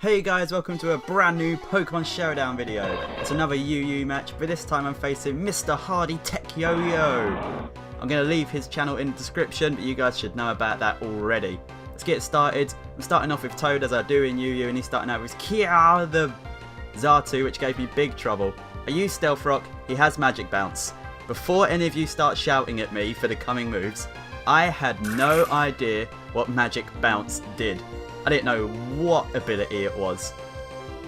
Hey guys, welcome to a brand new Pokemon Showdown video. It's another UU match, but this time I'm facing Mr. Hardyt3kyoyo. I'm going to leave his channel in the description, but you guys should know about that already. Let's get started. I'm starting off with Toad as I do in UU, and he's starting out with Kia the Xatu, which gave me big trouble. I use Stealth Rock, he has Magic Bounce. Before any of you start shouting at me for the coming moves, I had no idea what Magic Bounce did. I didn't know what ability it was.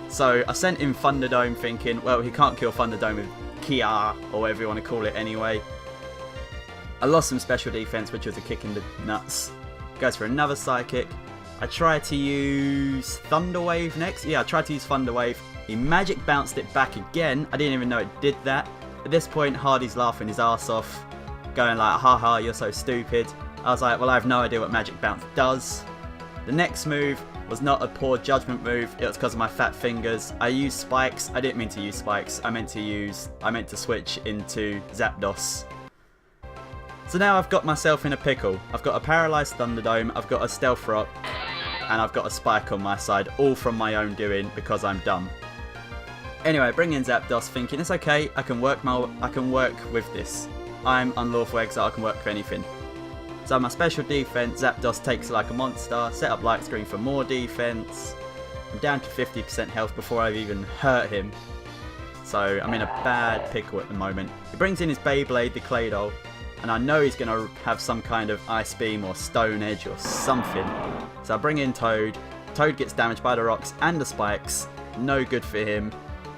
So I sent him Thunderdome thinking, well, he can't kill Thunderdome with Kia, or whatever you want to call it anyway. I lost some special defense, which was a kick in the nuts. Goes for another Psychic. I tried to use Thunder Wave next. Yeah, I tried to use Thunder Wave. He Magic Bounced it back again. I didn't even know it did that. At this point, Hardy's laughing his ass off, going like, haha, you're so stupid. I was like, well, I have no idea what Magic Bounce does. The next move was not a poor judgment move, it was because of my fat fingers. I used Spikes. I didn't mean to use Spikes. I meant to switch into Zapdos. So now I've got myself in a pickle. I've got a Paralyzed Thunderdome, I've got a Stealth Rock, and I've got a Spike on my side, all from my own doing because I'm dumb. Anyway, bring in Zapdos thinking it's okay, I can work with this. I'm UnlawfulExile, I can work with anything. So my special defense, Zapdos takes it like a monster, set up Light Screen for more defense. I'm down to 50% health before I've even hurt him. So I'm in a bad pickle at the moment. He brings in his Beyblade, the Claydol, and I know he's going to have some kind of Ice Beam or Stone Edge or something. So I bring in Toad. Toad gets damaged by the rocks and the spikes. No good for him.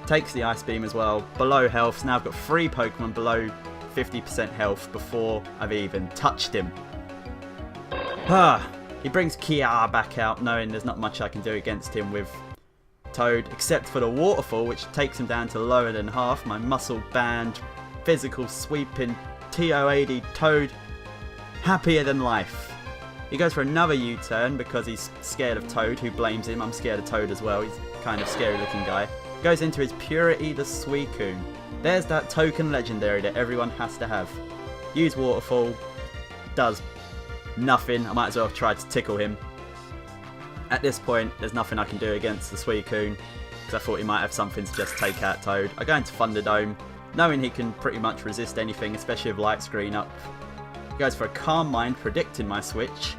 Takes the Ice Beam as well. Below health. So now I've got 3 Pokemon below 50% health before I've even touched him. He brings Kia back out, knowing there's not much I can do against him with Toad, except for the Waterfall, which takes him down to lower than half. My Muscle Band, physical sweeping TO80 Toad, happier than life. He goes for another U-turn because he's scared of Toad, who blames him. I'm scared of Toad as well, he's kind of scary looking guy. Goes into his Purity the Suicune. There's that token legendary that everyone has to have. Use Waterfall, does nothing. I might as well have tried to tickle him. At this point, there's nothing I can do against the Suicune because I thought he might have something to just take out Toad. I go into Thunderdome, knowing he can pretty much resist anything, especially with Light Screen up. He goes for a Calm Mind, predicting my switch.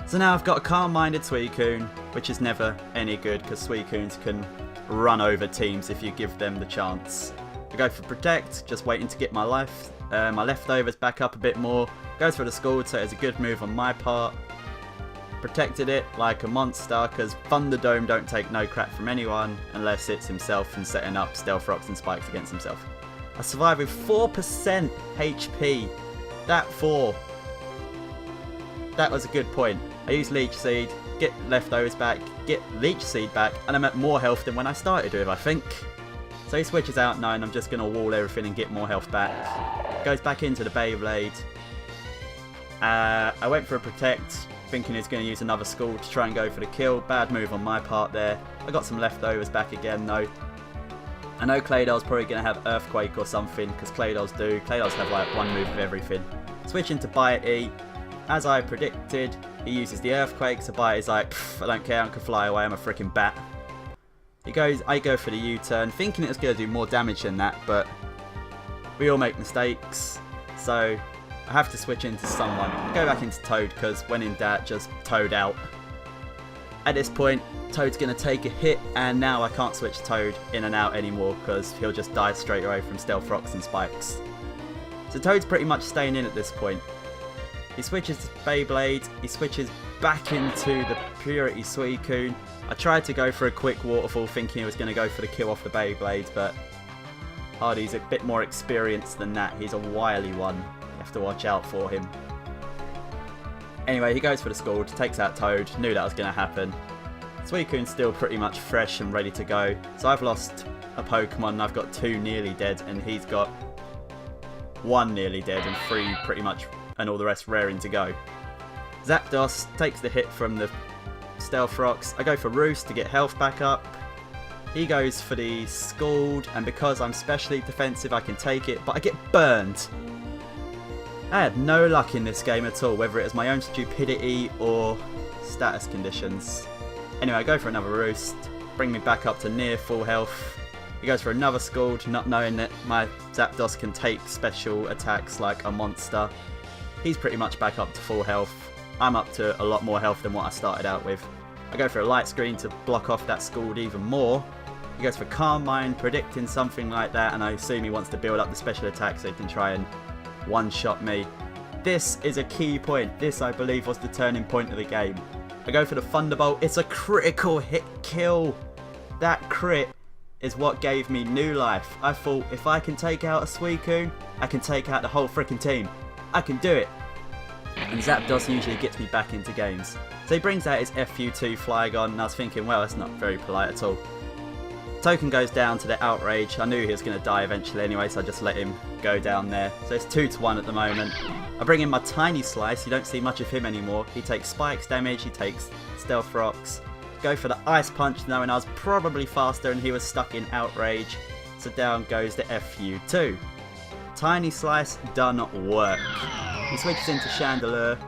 So now I've got a Calm-Minded Suicune, which is never any good because Suicunes can run over teams if you give them the chance. I go for Protect, just waiting to get my leftovers back up a bit more. Goes for the Scald, so it's a good move on my part. Protected it like a monster because Thunderdome don't take no crap from anyone unless it's himself and setting up Stealth Rocks and Spikes against himself. I survived with 4% HP. That was a good point. I used Leech Seed, get leftovers back, get Leech Seed back, and I'm at more health than when I started with, I think. So he switches out knowing I'm just going to wall everything and get more health back. Goes back into the Beyblade. I went for a Protect, thinking he's going to use another Scald to try and go for the kill. Bad move on my part there. I got some leftovers back again though. I know Claydol's probably going to have Earthquake or something, because Claydol's do. Claydol's have like one move of everything. Switching to Bitey. As I predicted, he uses the Earthquake, so Bitey's like, I don't care, I can fly away, I'm a freaking bat. I go for the U-turn, thinking it was going to do more damage than that, but we all make mistakes, so I have to switch into someone. I go back into Toad, because when in doubt, just Toad out. At this point, Toad's going to take a hit, and now I can't switch Toad in and out anymore, because he'll just die straight away from Stealth Rocks and Spikes. So Toad's pretty much staying in at this point. He switches to Beyblade, he switches back into the Purity Suicune. I tried to go for a quick Waterfall thinking he was going to go for the kill off the Beyblade, but Hardy's a bit more experienced than that. He's a wily one. You have to watch out for him. Anyway, he goes for the Scald, takes out Toad. Knew that was going to happen. Suicune's still pretty much fresh and ready to go. So I've lost a Pokemon and I've got 2 nearly dead, and he's got 1 nearly dead and 3 pretty much, and all the rest raring to go. Zapdos takes the hit from the Stealth Rocks. I go for Roost to get health back up. He goes for the Scald, and because I'm specially defensive I can take it, but I get burned. I had no luck in this game at all, whether it was my own stupidity or status conditions. Anyway, I go for another roost, bring me back up to near full health. He goes for another Scald, not knowing that my Zapdos can take special attacks like a monster. He's pretty much back up to full health. I'm up to a lot more health than what I started out with. I go for a light screen to block off that Scald even more. He goes for Calm Mind, predicting something like that, and I assume he wants to build up the special attack so he can try and one-shot me. This is a key point. This, I believe, was the turning point of the game. I go for the Thunderbolt. It's a critical hit kill. That crit is what gave me new life. I thought, if I can take out a Suicune, I can take out the whole freaking team. I can do it. And Zapdos usually gets me back into games. So he brings out his FU2 Flygon, and I was thinking, well, that's not very polite at all. Token goes down to the Outrage. I knew he was going to die eventually anyway, so I just let him go down there. So it's 2-1 at the moment. I bring in my Tiny Slice. You don't see much of him anymore. He takes Spikes damage, he takes Stealth Rocks. Go for the Ice Punch, knowing I was probably faster and he was stuck in Outrage. So down goes the FU2. Tiny Slice done work. He switches into Chandelure.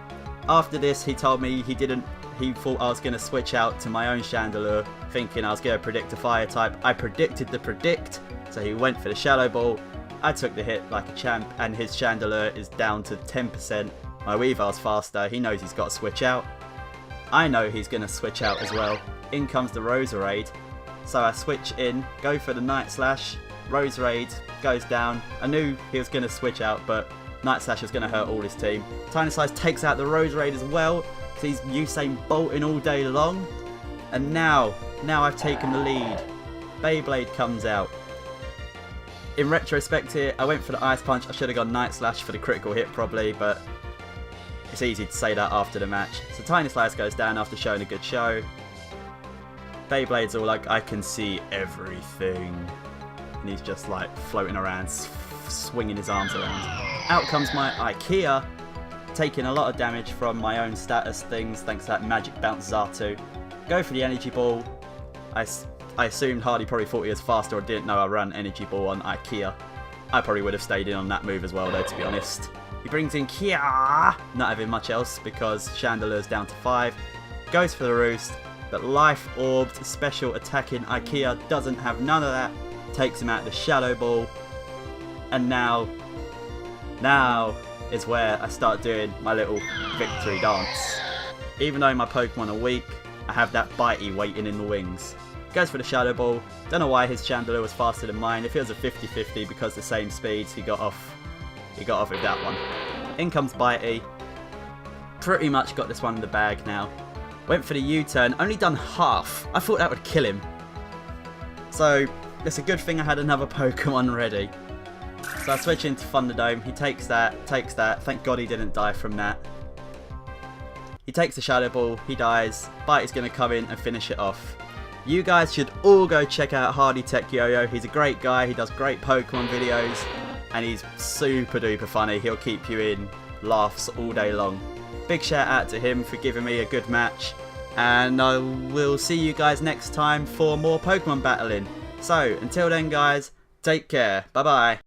After this, he told me he thought I was going to switch out to my own Chandelure, thinking I was going to predict a fire type. I predicted the predict, so he went for the Shadow Ball. I took the hit like a champ, and his Chandelure is down to 10%. My Weavile's faster, he knows he's got to switch out. I know he's going to switch out as well. In comes the Roserade, so I switch in, go for the Night Slash. Roserade goes down. I knew he was going to switch out, but Night Slash was going to hurt all his team. Tiny Slice takes out the Roserade as well, because he's Usain Bolting all day long. And now I've taken the lead. Beyblade comes out. In retrospect here, I went for the Ice Punch. I should have gone Night Slash for the critical hit probably, but it's easy to say that after the match. So Tiny Slice goes down after showing a good show. Beyblade's all like, I can see everything. And he's just like floating around, swinging his arms around. Out comes my IKEA, taking a lot of damage from my own status things thanks to that Magic Bounce Xatu. Go for the Energy Ball. I assumed Hardy probably thought he was faster or didn't know I ran Energy Ball on IKEA. I probably would have stayed in on that move as well though, to be honest. He brings in Kia, not having much else because Chandelure's down to 5. Goes for the Roost, but Life Orbed special attacking IKEA doesn't have none of that. Takes him out the Shadow Ball. And now is where I start doing my little victory dance. Even though my Pokemon are weak, I have that Bitey waiting in the wings. Goes for the Shadow Ball. Don't know why his Chandelure was faster than mine. If it was a 50-50 because the same speeds, he got off with that one. In comes Bitey. Pretty much got this one in the bag now. Went for the U-turn, only done half. I thought that would kill him. So it's a good thing I had another Pokemon ready. So I switch into Thunderdome. He takes that. Thank God he didn't die from that. He takes the Shadow Ball. He dies. Bitey's going to come in and finish it off. You guys should all go check out Hardyt3kyoyo. He's a great guy. He does great Pokemon videos. And he's super duper funny. He'll keep you in laughs all day long. Big shout out to him for giving me a good match. And I will see you guys next time for more Pokemon battling. So until then guys, take care. Bye bye.